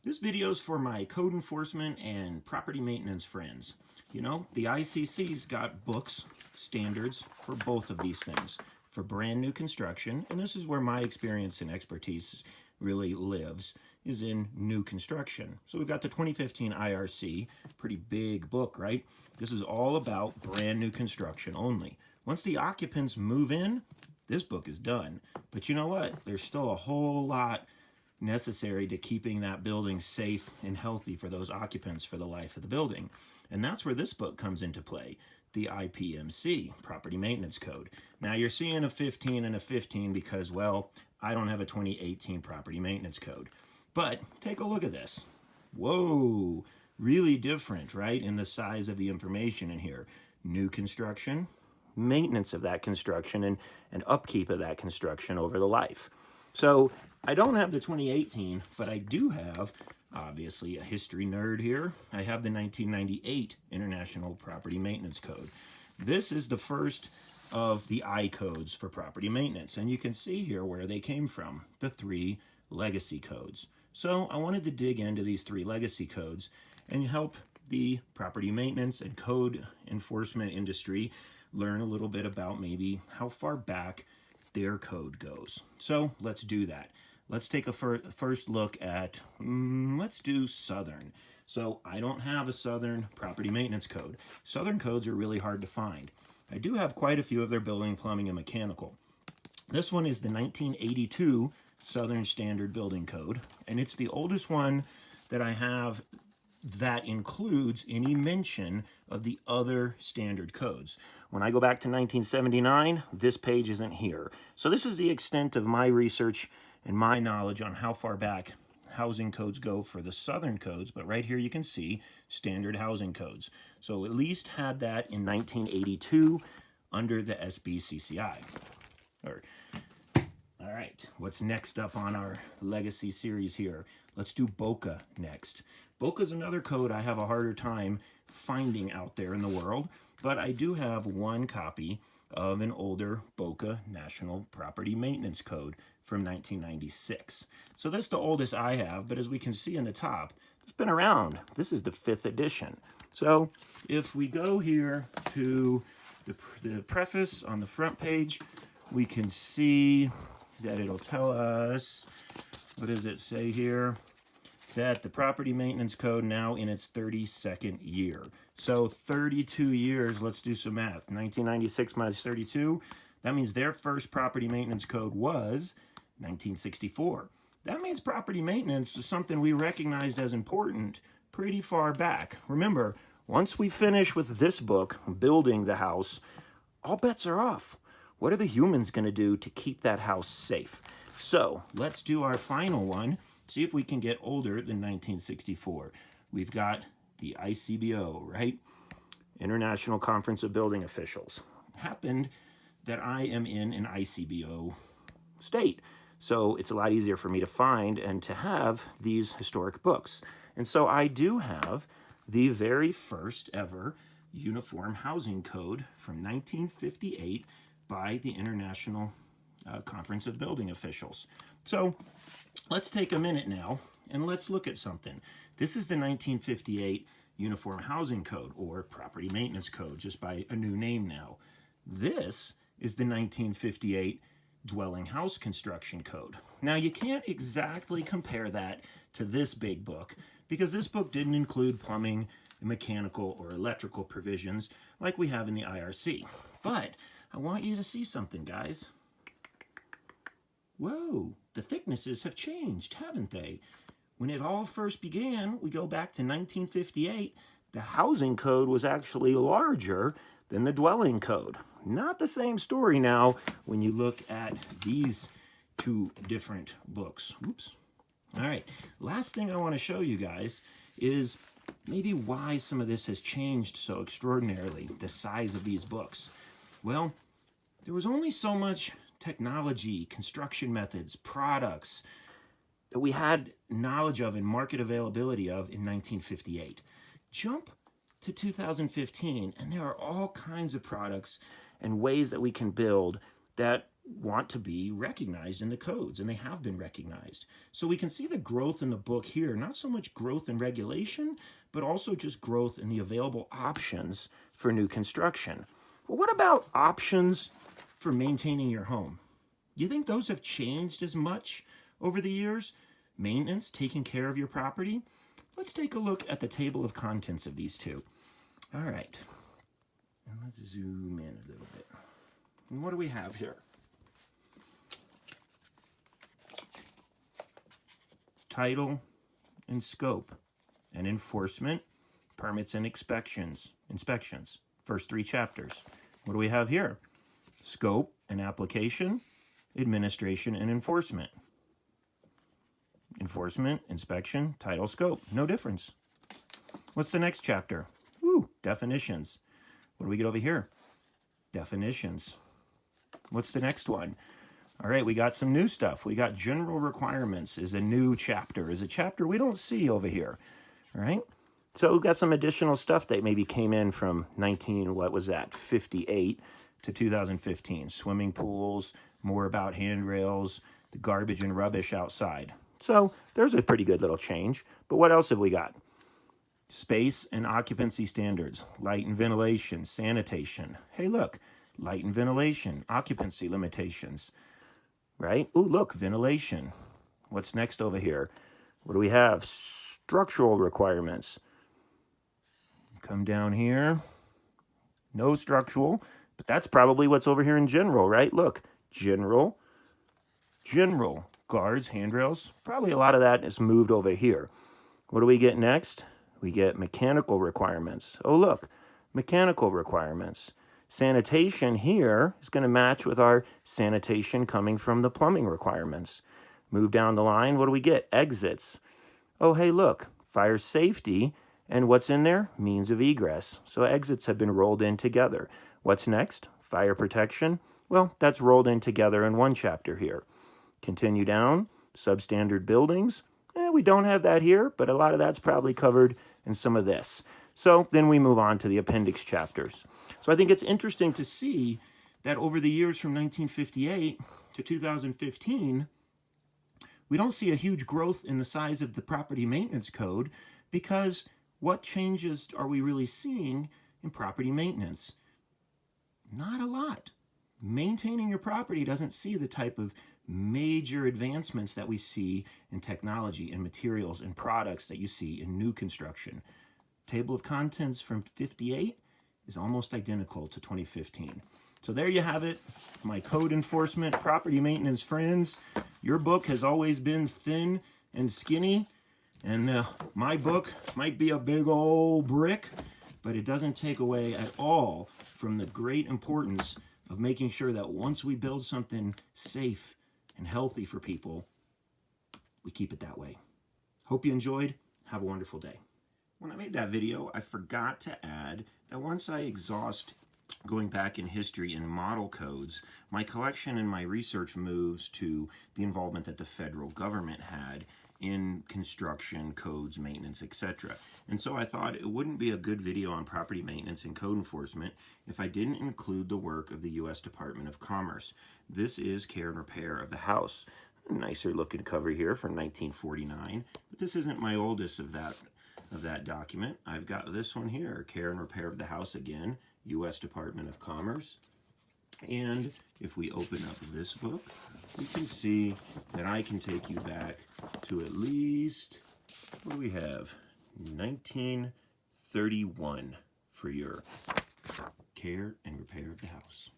This video is for my code enforcement and property maintenance friends. You know, the ICC's got books, standards for both of these things. For brand new construction, and this is where my experience and expertise really lives, is in new construction. So we've got the 2015 IRC, pretty big book, right? This is all about brand new construction only. Once the occupants move in, this book is done. But you know what? There's still a whole lot necessary to keeping that building safe and healthy for those occupants for the life of the building. And that's where this book comes into play, the IPMC, Property Maintenance Code. Now you're seeing a 15 and a 15 because, well, I don't have a 2018 Property Maintenance Code. But take a look at this. Whoa, really different, right, in the size of the information in here. New construction, maintenance of that construction, and upkeep of that construction over the life. So I don't have the 2018, but I do have, obviously, a history nerd here. I have the 1998 International Property Maintenance Code. This is the first of the I codes for property maintenance, and you can see here where they came from, the 3 legacy codes. So I wanted to dig into these 3 legacy codes and help the property maintenance and code enforcement industry learn a little bit about maybe how far back their code goes. So let's do that. Let's take a first look at, let's do Southern. So I don't have a Southern property maintenance code. Southern codes are really hard to find. I do have quite a few of their building, plumbing, and mechanical. This one is the 1982 Southern Standard Building Code, and it's the oldest one that I have that includes any mention of the other standard codes. When I go back to 1979, this page isn't here. So this is the extent of my research and my knowledge on how far back housing codes go for the Southern codes, but right here you can see standard housing codes. So at least had that in 1982 under the SBCCI. All right, what's next up on our legacy series here? Let's do Boca next. Boca is another code I have a harder time finding out there in the world, but I do have one copy of an older Boca National Property Maintenance Code from 1996. So that's the oldest I have, but as we can see in the top, it's been around. This is the 5th edition. So if we go here to the preface on the front page, we can see that it'll tell us, what does it say here? That the Property Maintenance Code now in its 32nd year. So 32 years, let's do some math. 1996 minus 32, that means their first Property Maintenance Code was 1964. That means property maintenance is something we recognized as important pretty far back. Remember, once we finish with this book, building the house, all bets are off. What are the humans going to do to keep that house safe? So let's do our final one, see if we can get older than 1964. We've got the ICBO, right? International Conference of Building Officials. Happened that I am in an ICBO state, so it's a lot easier for me to find and to have these historic books. And so I do have the very first ever Uniform Housing Code from 1958 by the International Conference of Building Officials. So let's take a minute now and let's look at something. This is the 1958 Uniform Housing Code, or Property Maintenance Code, just by a new name now. This is the 1958 Dwelling House Construction Code. Now you can't exactly compare that to this big book because this book didn't include plumbing, mechanical, or electrical provisions like we have in the IRC. But I want you to see something, guys. Whoa, the thicknesses have changed, haven't they? When it all first began, we go back to 1958, the housing code was actually larger than the dwelling code. Not the same story now when you look at these 2 different books. Oops. All right, last thing I want to show you guys is maybe why some of this has changed so extraordinarily, the size of these books. Well, there was only so much technology, construction methods, products that we had knowledge of and market availability of in 1958. Jump to 2015, and there are all kinds of products and ways that we can build that want to be recognized in the codes, and they have been recognized. So we can see the growth in the book here, not so much growth in regulation, but also just growth in the available options for new construction. Well, what about options for maintaining your home? Do you think those have changed as much over the years? Maintenance, taking care of your property? Let's take a look at the table of contents of these two. All right, and let's zoom in a little bit. And what do we have here? Title and scope and enforcement, permits and inspections. First 3 chapters. What do we have here? Scope and application, administration and enforcement. Enforcement, inspection, title, scope. No difference. What's the next chapter? Definitions. What do we get over here? Definitions. What's the next one? All right, we got some new stuff. We got general requirements is a new chapter, is a chapter we don't see over here. All right, so we've got some additional stuff that maybe came in from 58 to 2015. Swimming pools, more about handrails, the garbage and rubbish outside. So there's a pretty good little change. But what else have we got? Space and occupancy standards, light and ventilation, sanitation. Hey, look, light and ventilation, occupancy limitations. Right? Ooh, look, ventilation. What's next over here? What do we have? Structural requirements. Come down here. No structural, but that's probably what's over here in general, right? Look, general, guards, handrails. Probably a lot of that is moved over here. What do we get next? We get mechanical requirements. Oh, look, mechanical requirements. Sanitation here is going to match with our sanitation coming from the plumbing requirements. Move down the line, what do we get? Exits. Oh, hey, look, fire safety, and what's in there? Means of egress. So exits have been rolled in together. What's next? Fire protection. Well, that's rolled in together in one chapter here. Continue down, substandard buildings. We don't have that here, but a lot of that's probably covered in some of this. So then we move on to the appendix chapters. So I think it's interesting to see that over the years from 1958 to 2015, we don't see a huge growth in the size of the property maintenance code, because what changes are we really seeing in property maintenance? Not a lot. Maintaining your property doesn't see the type of major advancements that we see in technology and materials and products that you see in new construction. Table of contents from 58 is almost identical to 2015. So there you have it, my code enforcement property maintenance friends. Your book has always been thin and skinny, and my book might be a big old brick, but it doesn't take away at all from the great importance of making sure that once we build something safe and healthy for people, we keep it that way. Hope you enjoyed. Have a wonderful day. When I made that video, I forgot to add that once I exhaust going back in history in model codes, my collection and my research moves to the involvement that the federal government had in construction, codes, maintenance, etc. And so I thought it wouldn't be a good video on property maintenance and code enforcement if I didn't include the work of the U.S. Department of Commerce. This is Care and Repair of the House. A nicer looking cover here from 1949, but this isn't my oldest of that document. I've got this one here, Care and Repair of the House again, U.S. Department of Commerce. And if we open up this book, we can see that I can take you back to at least, what do we have? 1931 for your Care and Repair of the House.